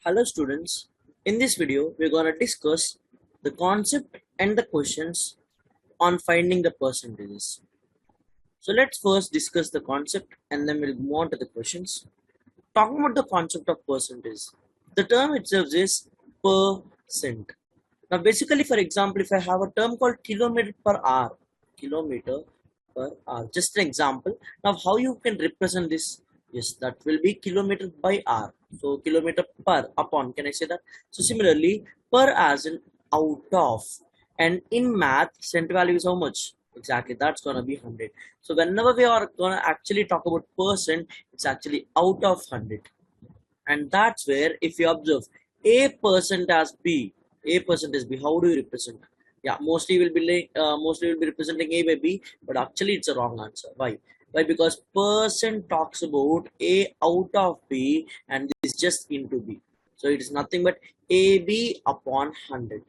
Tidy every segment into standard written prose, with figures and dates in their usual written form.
Hello students, in this video we're going to discuss the concept and the questions on finding the percentages. So let's first discuss the concept and then we'll move on to the questions. Talking about the concept of percentage, the term itself is percent. Now basically, for example, if I have a term called kilometer per hour, just an example. Now how you can represent this? Yes, that will be kilometer by hour. So kilometer per upon, can I say that? So similarly, per as in out of, and in math, cent value is how much? Exactly, that's gonna be 100. So whenever we are gonna actually talk about percent, it's actually out of 100. And that's where if you observe a percent as b, a percent is b, how do you represent? Yeah, mostly will be representing a by b, but actually it's a wrong answer. Why? Because percent talks about a out of b and this is just into b, so it is nothing but ab upon 100.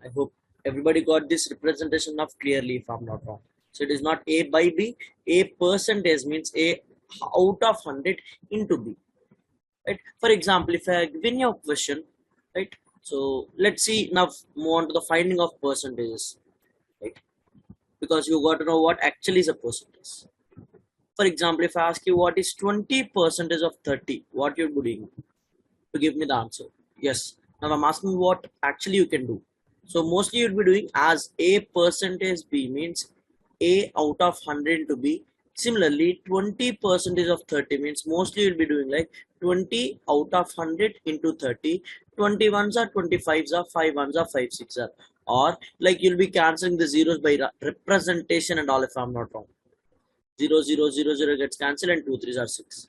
I hope everybody got this representation of clearly, if I'm not wrong. So it is not a by b. A percentage means a out of 100 into b. Right? For example, if I given you a question, right? So let's see now, move on to the finding of percentages, right? Because you got to know what actually is a percentage. For example, if I ask you what is 20% of 30, what you're doing to give me the answer? Yes. Now I'm asking what actually you can do. So mostly you'll be doing as a percentage b means a out of 100 to b. Similarly, 20% of 30 means mostly you'll be doing like 20 out of 100 into 30. 21s are 25s are 5 ones are 5 6 are, or like you'll be cancelling the zeros by representation and all, if I'm not wrong. 0 0 0 0 gets cancelled and 2 3s are 6.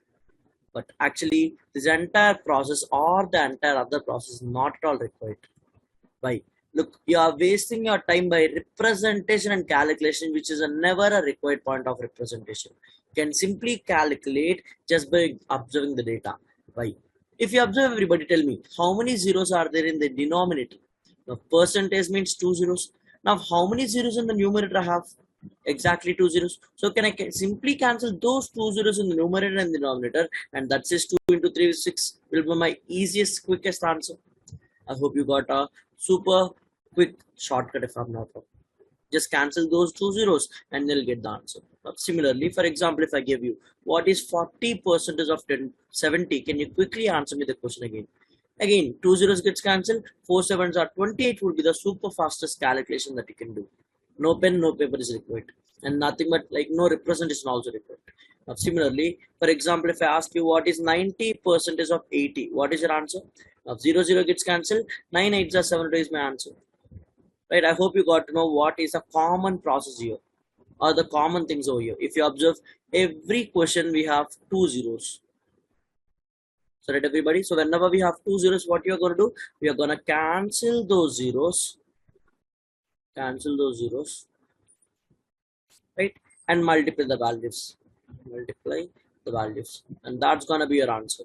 But actually this entire process or the entire other process is not at all required. Why? Look, you are wasting your time by representation and calculation, which is never a required point of representation. You can simply calculate just by observing the data. Why? If you observe, everybody tell me how many zeros are there in the denominator? Now percentage means 2 zeros. Now how many zeros in the numerator I have? Exactly 2 zeros. So can I simply cancel those 2 zeros in the numerator and the denominator, and that says 2 into 3 is 6 will be my easiest, quickest answer. I hope you got a super quick shortcut, if I'm not wrong. Just cancel those 2 zeros and they'll get the answer. Similarly, for example, if I give you what is 40% of 70, can you quickly answer me the question again? Again, 2 zeros gets cancelled, 4 sevens are 28 would be the super fastest calculation that you can do. No pen, no paper is required, and nothing but like no representation also required. Now, similarly, for example, if I ask you what is 90% of 80, what is your answer? Now 0 0 gets cancelled, 9 8s are 72 is my answer. Right? I hope you got to know what is a common process here or the common things over here. If you observe, every question we have 2 zeros. So right, everybody. So whenever we have 2 zeros, what you are going to do? We are going to cancel those zeros. Cancel those zeros. Right? And multiply the values. Multiply the values. And that's going to be your answer.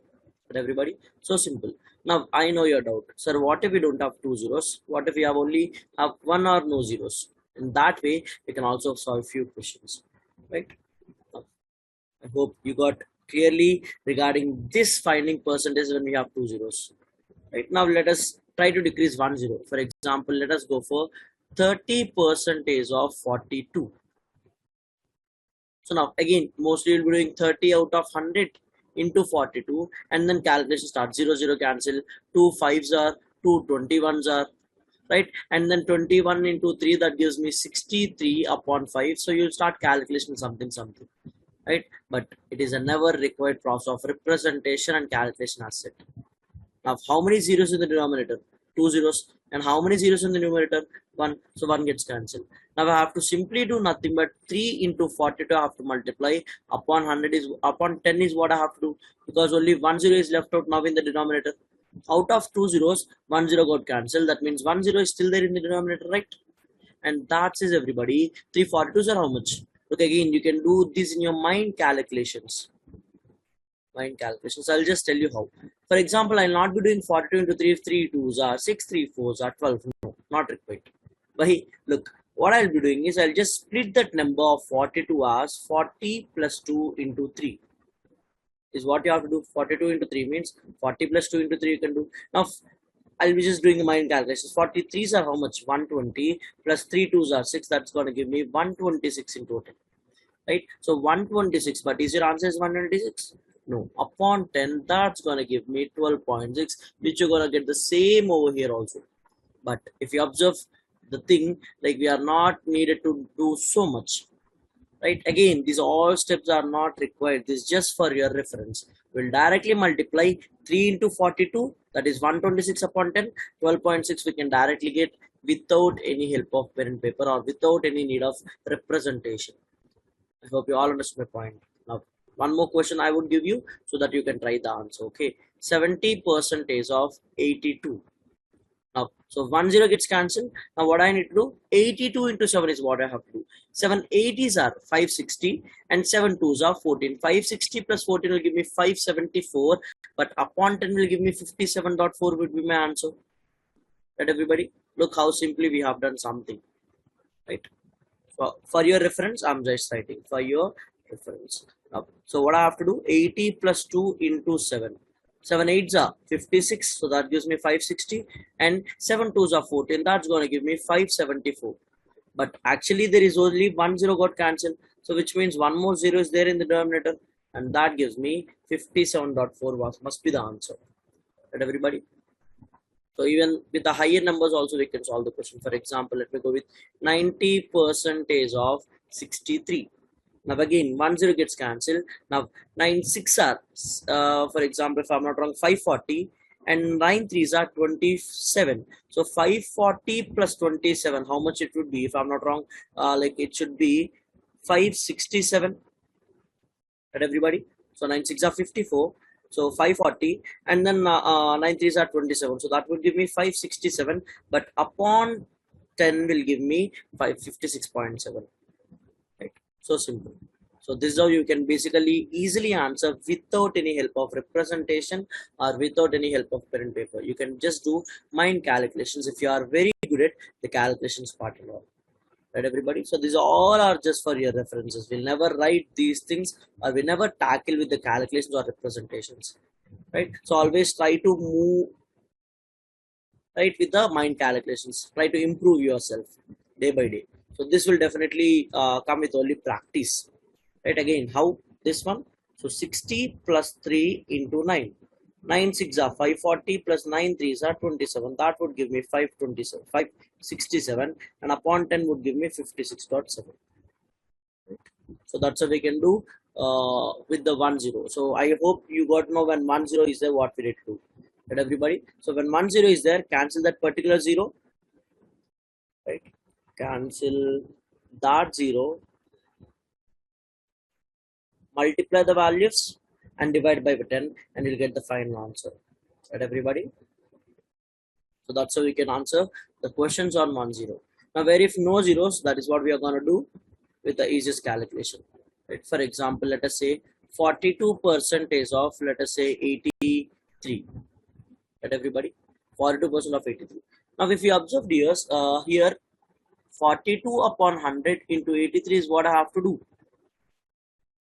Right, everybody? So simple. Now I know your doubt. Sir, what if we don't have 2 zeros? What if we have only have 1 or no zeros? In that way, we can also solve few questions. Right? I hope you got clearly regarding this finding percentage when we have 2 zeros. Right, now let us try to decrease 1 zero. For example, let us go for 30% of 42. So now again, mostly you'll be doing 30 out of 100 into 42, and then calculation starts. 0 0 cancel, 2 5s are, 2 21s are, right? And then 21 into 3, that gives me 63 upon 5. So you'll start calculation something, right? But it is a never required process of representation and calculation as set. Now, how many zeros in the denominator? 2 zeros. And how many zeros in the numerator? 1. So 1 gets cancelled. Now I have to simply do nothing but 3 into 42 I have to multiply. Upon 100 is, upon 10 is what I have to do, because only 1 zero is left out now in the denominator. Out of 2 zeros, 1 zero got cancelled. That means 1 zero is still there in the denominator, right? And that is everybody. 342s are how much? Look, again, you can do this in your mind calculations. I'll just tell you how. For example, I'll not be doing 42 into 3 if 3 2s are 6, 3 4s are 12. No, not required. But hey, look, what I'll be doing is I'll just split that number of 42 as 40 plus 2 into 3 is what you have to do. 42 into 3 means 40 plus 2 into 3 you can do. Now I'll be just doing the mind calculations. 43s are how much? 120 plus 3 2s are 6. That's going to give me 126 in total. Right? So 126, but is your answer is 126? No. Upon 10, that's going to give me 12.6, which you're going to get the same over here also. But if you observe the thing, like we are not needed to do so much. Right? Again, these all steps are not required. This is just for your reference. We'll directly multiply 3 into 42, that is 126 upon 10. 12.6 we can directly get without any help of pen and paper or without any need of representation. I hope you all understand my point. Now, one more question I would give you so that you can try the answer. Okay, 70% of 82. Now, so 10 gets cancelled. Now, what I need to do? 82 into 7 is what I have to do. 7 80s are 560 and 7 2s are 14. 560 plus 14 will give me 574, but upon 10 will give me 57.4 would be my answer. Right, everybody? Look how simply we have done something. Right? For your reference, I'm just writing for your reference. Now, so what I have to do? 80 plus 2 into 7. 7 8s are 56, so that gives me 560, and 7 2s are 14. That's going to give me 574. But actually, there is only 1 0 got cancelled, so which means one more 0 is there in the denominator, and that gives me 57.4 must be the answer. Right, everybody? So even with the higher numbers also we can solve the question. For example, let me go with 90% of 63. Now again, 10 gets cancelled. Now 9 6 are, for example, if I'm not wrong, 540, and 9 3s are 27. So 540 plus 27, how much it would be? If I'm not wrong, like it should be 567. Right, everybody? So 9 6 are 54. So 540, and then 9 3s are 27. So that would give me 567, but upon 10 will give me 556.7. Right? So simple. So this is how you can basically easily answer without any help of representation or without any help of pen and paper. You can just do mind calculations if you are very good at the calculations part and all. Right, everybody? So these all are just for your references. We'll never write these things or we never tackle with the calculations or representations. Right? So always try to move right with the mind calculations. Try to improve yourself day by day. So this will definitely come with only practice. Right, again, how this one? So 60 plus 3 into 9. 9 6 are 540 plus 9 3s are 27. That would give me 527, 567, and upon 10 would give me 56.7. Right? So that's how we can do with the 10. So I hope you got to know when 10 is there what we need to do. Right, everybody? So when 10 is there, cancel that particular 0. Right? Cancel that 0. Multiply the values and divide by 10, and you'll get the final answer. Right, everybody? So that's how we can answer the questions on 10. Now, where if no zeros, that is what we are going to do with the easiest calculation. Right? For example, let us say 42% of, let us say, 83. Right, everybody? 42% of 83. Now, if you observe here 42 upon 100 into 83 is what I have to do.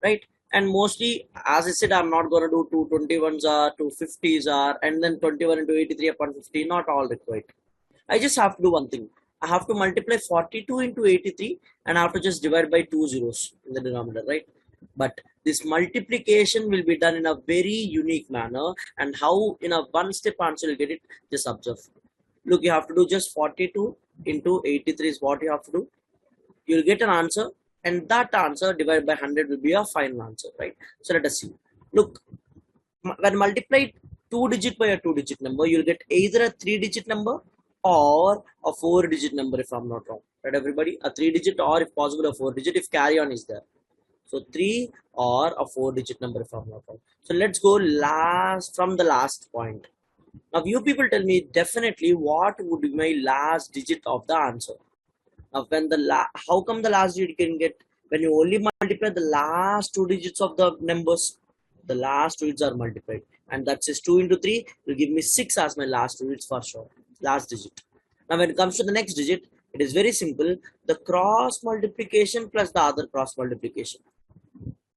Right? And mostly, as I said, I'm not going to do 221s are, 250s are, and then 21 into 83 upon 50, not all required. I just have to do one thing. I have to multiply 42 into 83 and I have to just divide by 2 zeros in the denominator, right? But this multiplication will be done in a very unique manner, and how in a one-step answer you get it, just observe. Look, you have to do just 42 into 83 is what you have to do. You'll get an answer, and that answer divided by 100 will be a final answer, right? So let us see. Look, when multiplied 2-digit by a 2-digit number, you'll get either a 3-digit number or a 4-digit number, if I'm not wrong. Right, everybody? A 3-digit or, if possible, a 4-digit if carry on is there. So 3 or a 4-digit number, if I'm not wrong. So let's go from the last point. Now, you people tell me definitely what would be my last digit of the answer. Now, when how come the last digit can get when you only multiply the last 2 digits of the numbers? The last 2 digits are multiplied, and that says 2 into 3 will give me 6 as my last 2 digits for sure. Last digit. Now, when it comes to the next digit, it is very simple. The cross multiplication plus the other cross multiplication.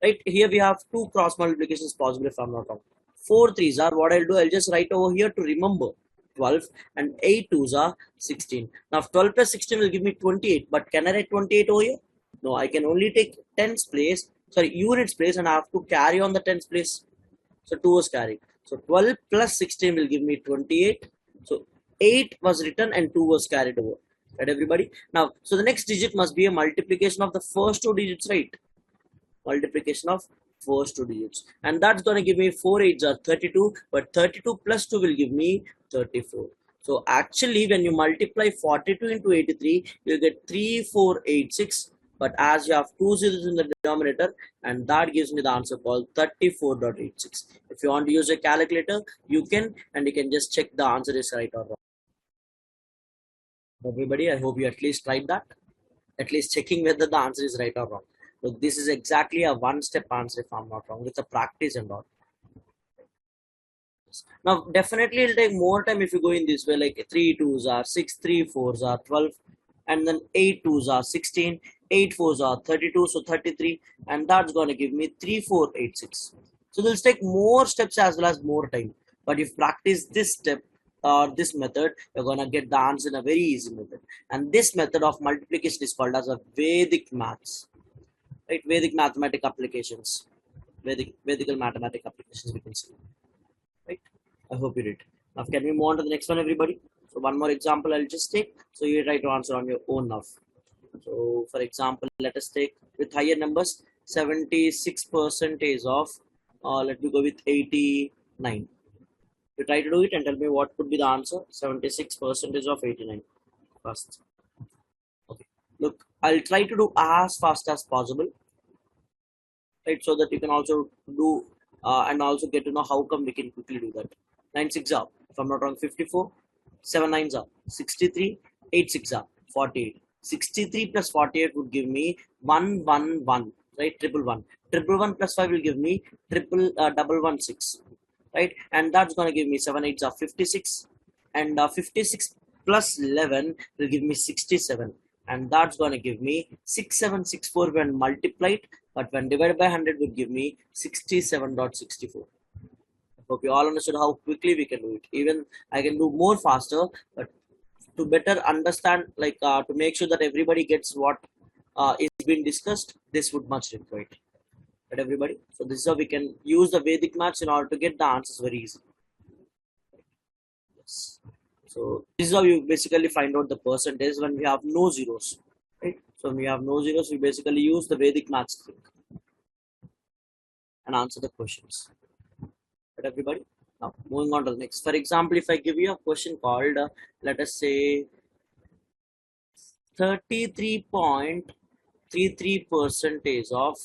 right? Here we have two cross multiplications possible if I'm not wrong. 4 threes are, what I'll do, I'll just write over here to remember 12, and 8 twos are 16. Now 12 plus 16 will give me 28, but can I write 28 over here? No, I can only take units place, and I have to carry on the tens place. So 2 was carried. So 12 plus 16 will give me 28. So 8 was written and 2 was carried over. Right, everybody? Now, so the next digit must be a multiplication of the first two digits, right? Multiplication of first two digits. And that's going to give me 4 8s are 32, but 32 plus 2 will give me 34. So actually, when you multiply 42 into 83, you get 3486. But as you have two zeros in the denominator, and that gives me the answer called 34.86. If you want to use a calculator, you can, and you can just check the answer is right or wrong. Everybody, I hope you at least tried that, at least checking whether the answer is right or wrong. So this is exactly a one-step answer if I'm not wrong, with the practice and all. Now definitely it'll take more time if you go in this way, like 3 twos are 6, 3 fours are 12, and then 8 twos are 16, 8 fours are 32, so 33, and that's going to give me 3486. So this will take more steps as well as more time. But if you practice this step or this method, you're going to get the answer in a very easy method. And this method of multiplication is called as a Vedic maths, right? Vedic mathematic applications, Vedical mathematic applications we can see, right? I hope you did. Now can we move on to the next one, everybody? So one more example I'll just take. So you try to answer on your own now. So for example, let us take with higher numbers, 76% of, let me go with 89. You try to do it and tell me what could be the answer. 76% of 89 first. Okay. Look, I'll try to do as fast as possible, right? So that you can also do and also get to know how come we can quickly do that. 9 6 are, if I'm not wrong, 54. 7 9s are 63. 8 6 are 48. 63 plus 48 would give me 111, right? Triple one. Triple one plus 5 will give me double 1 6, right? And that's going to give me 7 8s are 56, and 56 plus 11 will give me 67, and that's going to give me 6764 when multiplied, but when divided by 100 would give me 67.64. Hope you all understood how quickly we can do it. Even I can do more faster, but to better understand, like to make sure that everybody gets what is being discussed, this would much require. Right, everybody? So this is how we can use the Vedic maths in order to get the answers very easy. Yes. So this is how you basically find out the percentage when we have no zeros. Right? So when we have no zeros, we basically use the Vedic maths trick and answer the questions. Right, everybody? Now moving on to the next. For example, if I give you a question called, let us say 33.33% of,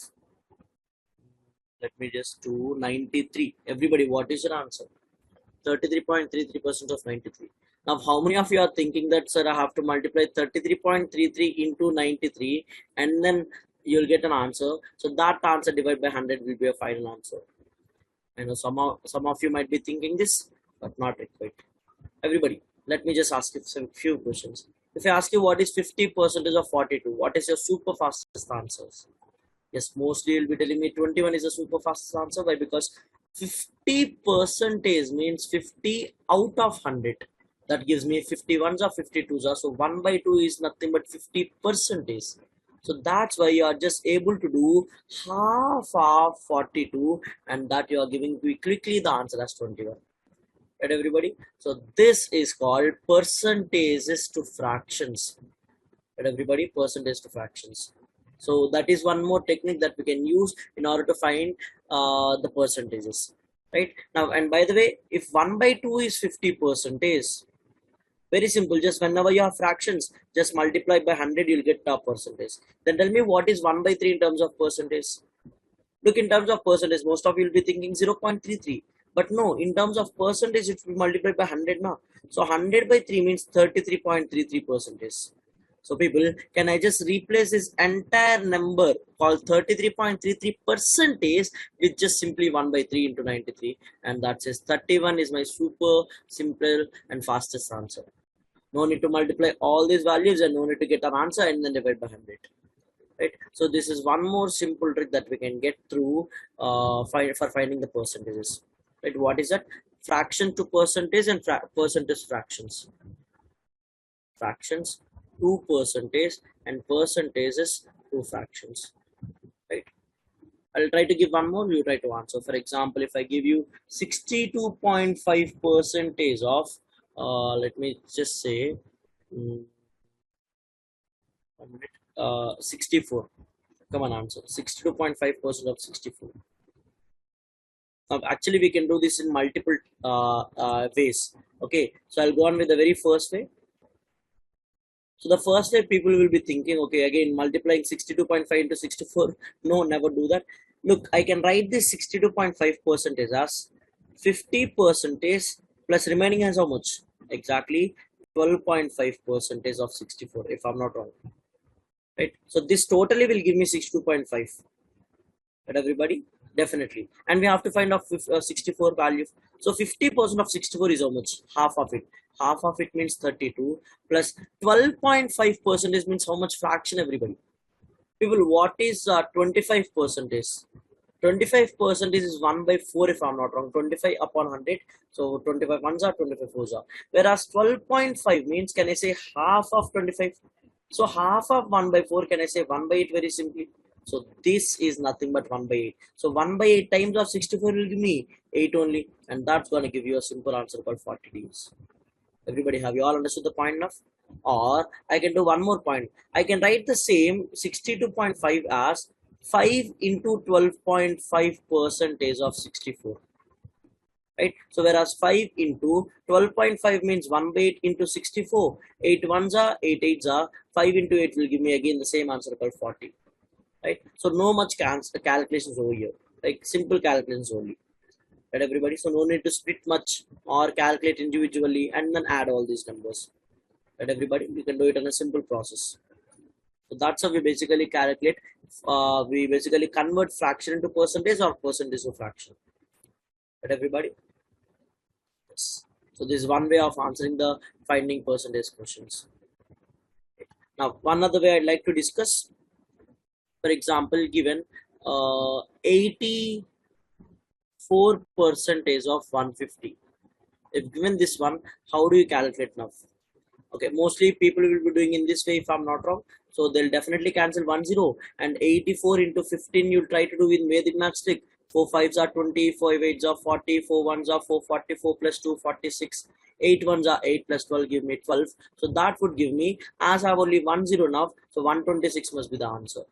let me just do 93. Everybody, what is your answer? 33.33% of 93. Now, how many of you are thinking that, sir, I have to multiply 33.33 into 93 and then you'll get an answer. So that answer divided by 100 will be a final answer. I know some of you might be thinking this, but not quite. Everybody, let me just ask you some few questions. If I ask you what is 50% of 42, what is your super fastest answers? Yes, mostly you'll be telling me 21 is a super fastest answer. Why? Because 50% means 50 out of 100. That gives me 51s or 52s. So 1 by 2 is nothing but 50%. So that's why you are just able to do half of 42, and that you are giving quickly the answer as 21. Right, everybody? So this is called percentages to fractions. Right, everybody? Percentage to fractions. So that is one more technique that we can use in order to find the percentages. Right now, and by the way, if 1 by 2 is 50%, very simple. Just whenever you have fractions, just multiply by 100, you'll get the percentage. Then tell me what is 1 by 3 in terms of percentage. Look, in terms of percentage, most of you will be thinking 0.33. But no, in terms of percentage, it will be multiplied by 100 now. So 100 by 3 means 33.33%. So people, can I just replace this entire number called 33.33% with just simply 1 by 3 into 93, and that says 31 is my super simple and fastest answer. No need to multiply all these values and no need to get an answer and then divide by 100. right? So this is one more simple trick that we can get through for finding the percentages, right? What is that? Fraction to percentage and percentage fractions. Fractions to percentage and percentages to fractions, right? I'll try to give one more, you try to answer. For example, if I give you 62.5 percentage of let me just say, mm, 64. Come on, answer. 62.5% of 64. Actually, we can do this in multiple ways. Okay, so I'll go on with the very first way. So the first way, people will be thinking, okay, again multiplying 62.5 into 64. No, never do that. Look, I can write this 62.5 percentage as 50 percentage plus remaining as how much? Exactly 12.5 percentage of 64, if I'm not wrong. Right. So this totally will give me 62.5. Right, everybody? Definitely. And we have to find out 64 value. So 50% of 64 is how much? Half of it. Half of it means 32 plus 12.5% means how much fraction, everybody? People, what is 25%? 25% is 1 by 4, if I'm not wrong. 25 upon 100. So 25 ones are, 25 fours are. Whereas 12.5 means, can I say half of 25? So half of 1 by 4, can I say 1 by 8 very simply? So this is nothing but 1 by 8. So 1 by 8 times of 64 will give me 8 only. And that's going to give you a simple answer called 40 Ds. Everybody, have you all understood the point enough? Or I can do one more point. I can write the same 62.5 as 5 into 12.5 percentage of 64. Right? So whereas 5 into 12.5 means 1 by 8 into 64. 8 ones are, 8 eights are. 5 into 8 will give me again the same answer called 40. Right? So no much calculations over here. Like simple calculations only. Right, everybody? So no need to split much or calculate individually and then add all these numbers. Right, everybody? We can do it in a simple process. So that's how we basically calculate. We basically convert fraction into percentage or percentage to fraction. Right, everybody? Yes. So this is one way of answering the finding percentage questions. Now, one other way I'd like to discuss. For example, given 84 percentage of 150. If given this one, how do you calculate now? Okay, mostly people will be doing in this way, if I'm not wrong. So they'll definitely cancel 10 and 84 into 15 you'll try to do with Vedic math trick. 4 5s are 20, 4 8s are 40, 4 1s are 4 44 plus 2 46, 8 1s are 8 plus 12 give me 12. So that would give me, as I have only 10 now, so 126 must be the answer.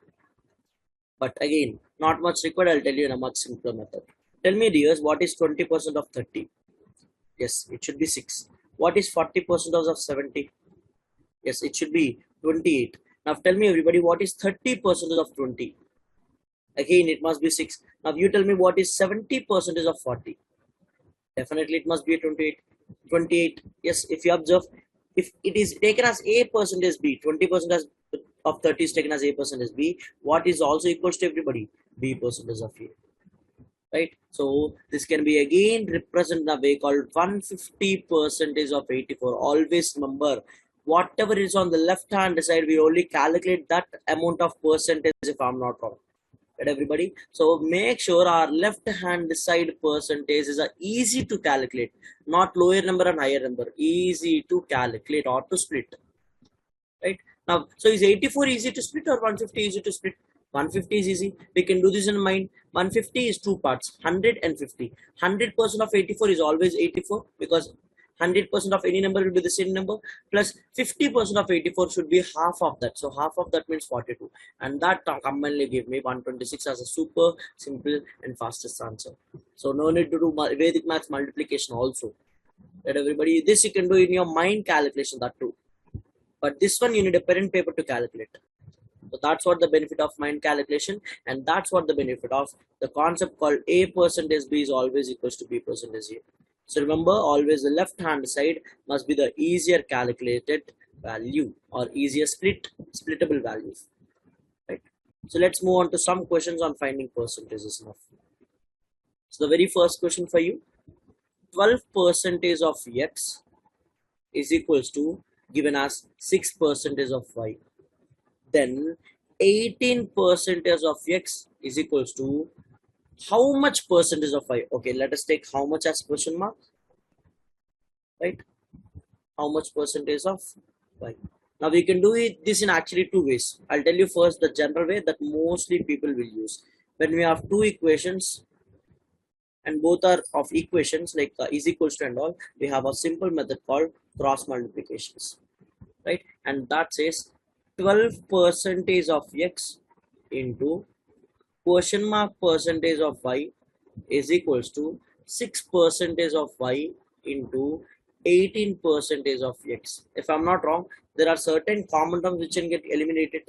But again, not much required. I'll tell you in a much simpler method. Tell me, dears, what is 20% of 30? Yes, it should be 6. What is 40% of 70? Yes, it should be 28. Now tell me, everybody, what is 30% of 20? Again, it must be 6. Now you tell me what is 70% of 40? Definitely it must be a 28. 28. Yes, if you observe, if it is taken as a percentage b, 20% of 30 is taken as a percentage b, what is also equals to everybody? B percentage of a. Right? So this can be again represented in a way called 150 percentage of 84. Always remember, whatever is on the left hand side, we only calculate that amount of percentage, if I'm not wrong. Right, everybody? So make sure our left hand side percentage is easy to calculate, not lower number and higher number. Easy to calculate or to split. Right? Now, so is 84 easy to split or 150 easy to split? 150 is easy. We can do this in mind. 150 is two parts, 100 and 50. 100% of 84 is always 84 because 100% of any number will be the same number, plus 50% of 84 should be half of that. So half of that means 42. And that commonly give me 126 as a super simple and fastest answer. So no need to do Vedic maths multiplication also. Right, everybody? This you can do in your mind calculation, that too. But this one you need a pen and paper to calculate. So that's what the benefit of mind calculation, and that's what the benefit of the concept called a percentage b is always equals to b percentage a. So remember, always the left hand side must be the easier calculated value or easier splittable values. Right. So let's move on to some questions on finding percentages now. So the very first question for you: 12% of x is equals to given as 6% of y. Then 18 percentage of x is equals to how much percentage of y? Okay, let us take how much as question mark, right? How much percentage of y? Now we can do this in actually two ways. I'll tell you first the general way that mostly people will use. When we have two equations and both are of equations like is equals to and all, we have a simple method called cross multiplications, right? And that says 12 percentage of x into question mark percentage of y is equals to 6 percentage of y into 18 percentage of x. If I'm not wrong, there are certain common terms which can get eliminated.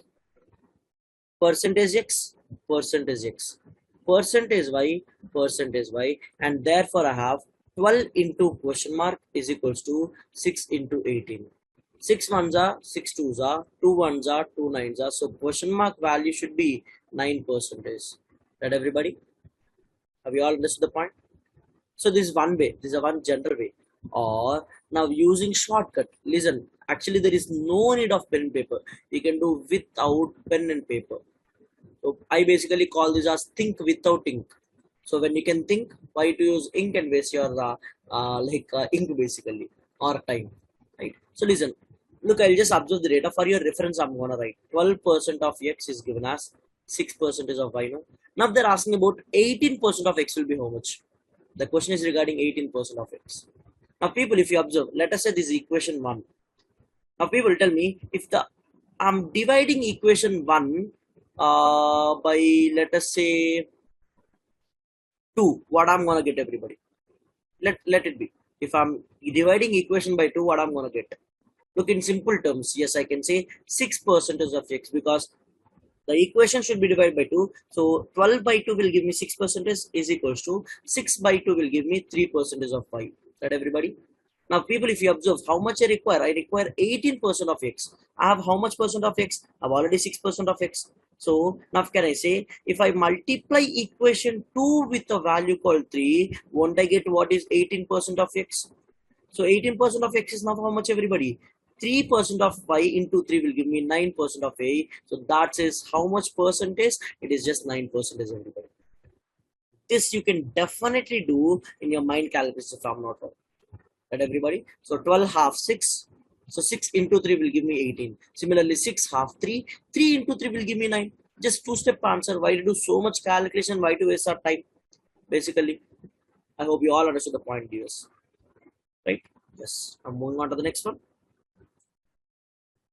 Percentage x, percentage x, percentage y, and therefore I have 12 into question mark is equals to 6 into 18. 6 ones are 6 twos are 2 ones are 2 nines are, so question mark value should be 9 percentage. Right, everybody? Have you all understood the point? So this is one way, this is a one general way. Or now using shortcut, listen, actually there is no need of pen and paper. You can do without pen and paper. So I basically call this as think without ink. So when you can think, why to use ink and waste your ink basically or time, right? So listen, look, I'll just observe the data for your reference. I'm gonna write 12% of x is given as 6% of y. No? Now they're asking about 18% of x will be how much? The question is regarding 18% of x. Now people, if you observe, let us say this is equation 1. Now people tell me if the I'm dividing equation 1 by let us say 2, what I'm gonna get, everybody? Let it be. If I'm dividing equation by 2, what I'm gonna get? Look, in simple terms, yes, I can say 6% of x because the equation should be divided by 2. So 12 by 2 will give me 6% is equals to 6 by 2 will give me 3% of y. That everybody? Now people, if you observe how much I require 18% of x. I have how much percent of x? I have already 6% of x. So now can I say if I multiply equation 2 with a value called 3, won't I get what is 18% of x? So 18% of x is now how much, everybody? 3% of y into 3 will give me 9% of a. So that says how much percentage? It is just 9%, everybody. This you can definitely do in your mind calculus if I'm not wrong. Right, everybody? So 12 half 6. So 6 into 3 will give me 18. Similarly, 6 half 3. 3 into 3 will give me 9. Just two-step answer. Why to do so much calculation? Why to waste our time? Basically, I hope you all understood the point, viewers. Right? Yes. I'm moving on to the next one.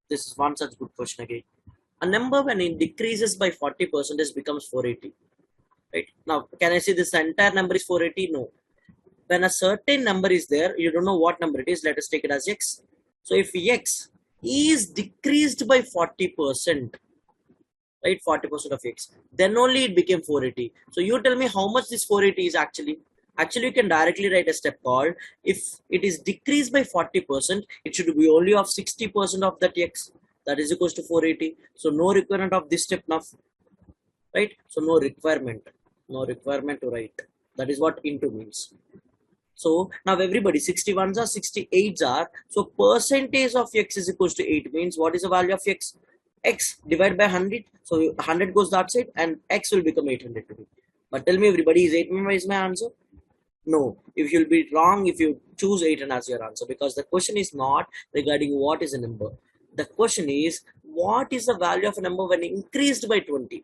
This is one such good question again. A number when it decreases by 40% becomes 480. Right? Now, can I say this entire number is 480? No. When a certain number is there, you don't know what number it is. Let us take it as x. So if x is decreased by 40%, right, 40% of x, then only it became 480. So you tell me how much this 480 is actually. Actually, you can directly write a step called if it is decreased by 40%, it should be only of 60% of that x. That is equals to 480. So no requirement of this step now, right? So no requirement to write. That is what into means. So now everybody 61s are 68s are. So percentage of x is equals to 8 means what is the value of x? X divided by 100. So 100 goes that side and x will become 800 to be. But tell me, everybody, is 8 is my answer? No. If you'll be wrong if you choose 8 as your answer, because the question is not regarding what is a number. The question is what is the value of a number when increased by 20?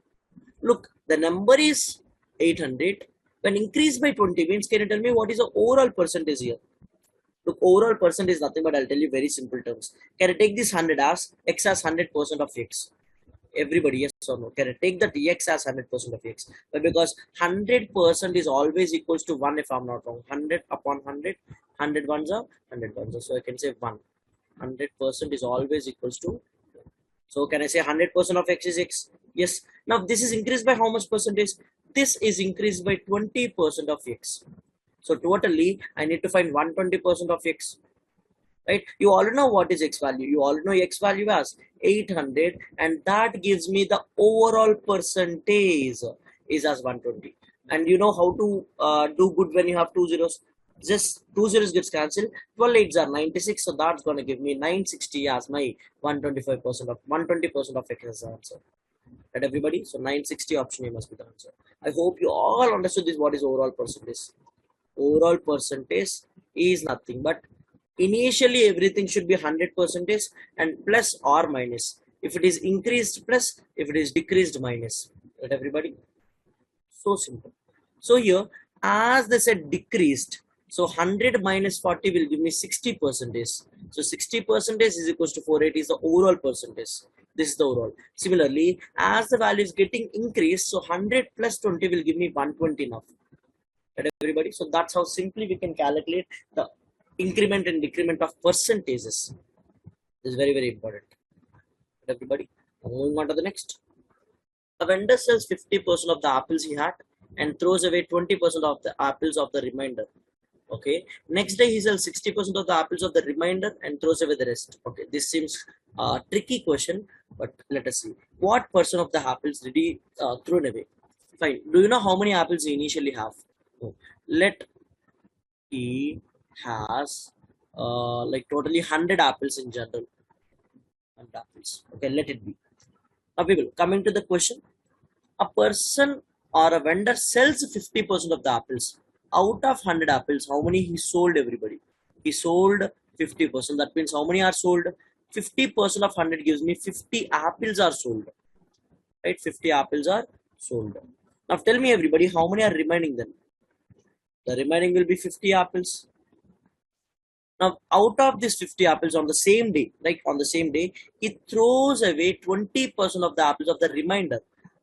Look, the number is 800. When increased by 20 means, can you tell me what is the overall percentage here? Look, overall percent is nothing but I'll tell you very simple terms. Can I take this 100 as x as 100% of x? Everybody, yes or no? Can I take that x as 100% of x? But because 100% is always equals to 1 if I'm not wrong. 100 upon 100, 100 ones are 100 ones are. So I can say 1. 100% is always equals to. So can I say 100% of x is x? Yes. Now this is increased by how much percentage? This is increased by 20% of x. So totally, I need to find 120% of x. Right? You already know what is x value. You already know x value as 800, and that gives me the overall percentage is as 120. And you know how to do good when you have two zeros. Just two zeros gets cancelled. 12 8s are 96, so that's gonna give me 960 as my 120% of x as answer. Right, everybody? So 960 option A must be the answer. I hope you all understood this. What is overall percentage? Overall percentage is nothing but initially everything should be 100 percentage and plus or minus. If it is increased plus, if it is decreased minus. Right, everybody? So simple. So here, as they said decreased, so 100 minus 40 will give me 60 percentage. So 60 percentage is equals to 480 is the overall percentage. This is the overall. Similarly, as the value is getting increased, so 100 plus 20 will give me 120 now. Right, everybody? So that's how simply we can calculate the increment and decrement of percentages. This is very, very important. Right, everybody? Now moving on to the next. A vendor sells 50% of the apples he had and throws away 20% of the apples of the remainder. Okay. Next day he sells 60% of the apples of the remainder and throws away the rest. Okay. This seems a tricky question, but let us see. What percent of the apples did he throw away? Fine. Do you know how many apples he initially have? No. Let he has like totally 100 apples in general. 100 apples. Okay. Let it be. Now people coming to the question. A person or a vendor sells 50% of the apples. Out of 100 apples, how many he sold everybody? He sold 50%. That means how many are sold? 50% of 100 gives me 50 apples are sold. Right? 50 apples are sold. Now tell me everybody, how many are remaining then? The remaining will be 50 apples. Now out of these 50 apples on the same day, like on the same day, he throws away 20% of the apples of the remainder.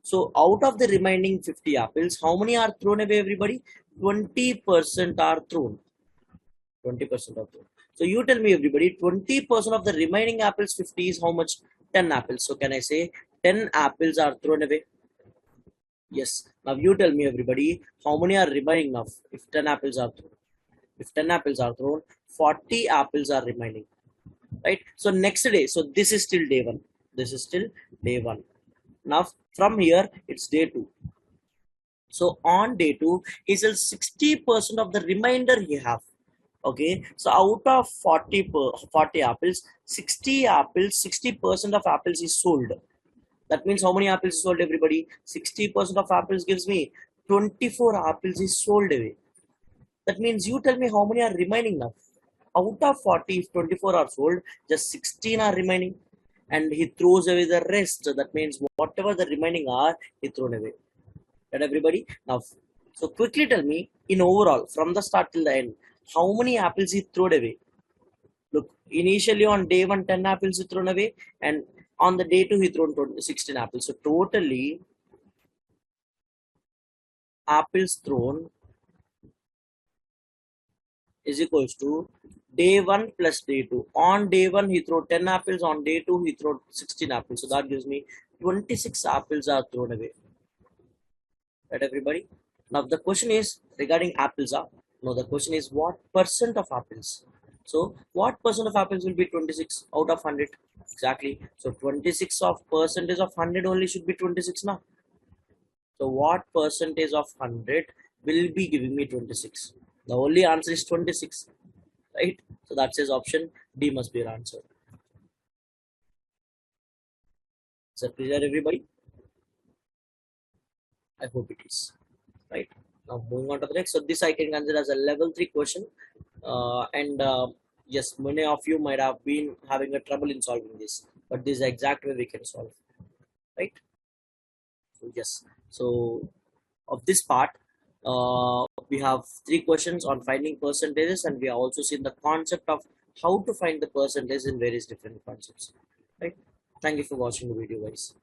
So out of the remaining 50 apples, how many are thrown away everybody? 20% are thrown. 20% are thrown. So you tell me everybody, 20% of the remaining apples 50 is how much? 10 apples. So can I say 10 apples are thrown away? Yes. Now you tell me everybody, how many are remaining now if 10 apples are thrown? If 10 apples are thrown, 40 apples are remaining. Right? So next day, so this is still day 1. This is still day 1. Now from here, it's day 2. So on day 2, he sells 60% of the remainder he have. Okay, so out of 40 apples, 60 apples, 60% of apples is sold. That means how many apples is sold everybody? 60% of apples gives me 24 apples is sold away. That means you tell me how many are remaining now. Out of 40, if 24 are sold, just 16 are remaining. And he throws away the rest. That means whatever the remaining are, he thrown away. Right, everybody? Now, so quickly tell me, in overall, from the start till the end, how many apples he threw away? Look, initially on day 1, 10 apples he thrown away. And on the day 2, he thrown 16 apples. So totally, apples thrown is equals to day 1 plus day 2. On day 1, he threw 10 apples. On day 2, he threw 16 apples. So that gives me 26 apples are thrown away. Right, everybody? Now the question is regarding apples. Now the question is what percent of apples? So what percent of apples will be 26 out of 100? Exactly. So 26 of percentage of 100 only should be 26 now. So what percentage of 100 will be giving me 26? The only answer is 26. Right? So that says option D must be your answer. Is that clear, everybody? I hope it is. Right? Now moving on to the next. So this I can consider as a level 3 question. Yes, many of you might have been having a trouble in solving this, but this is the exact way we can solve. Right? So yes. So of this part, we have 3 questions on finding percentages, and we have also seen the concept of how to find the percentage in various different concepts. Right? Thank you for watching the video, guys.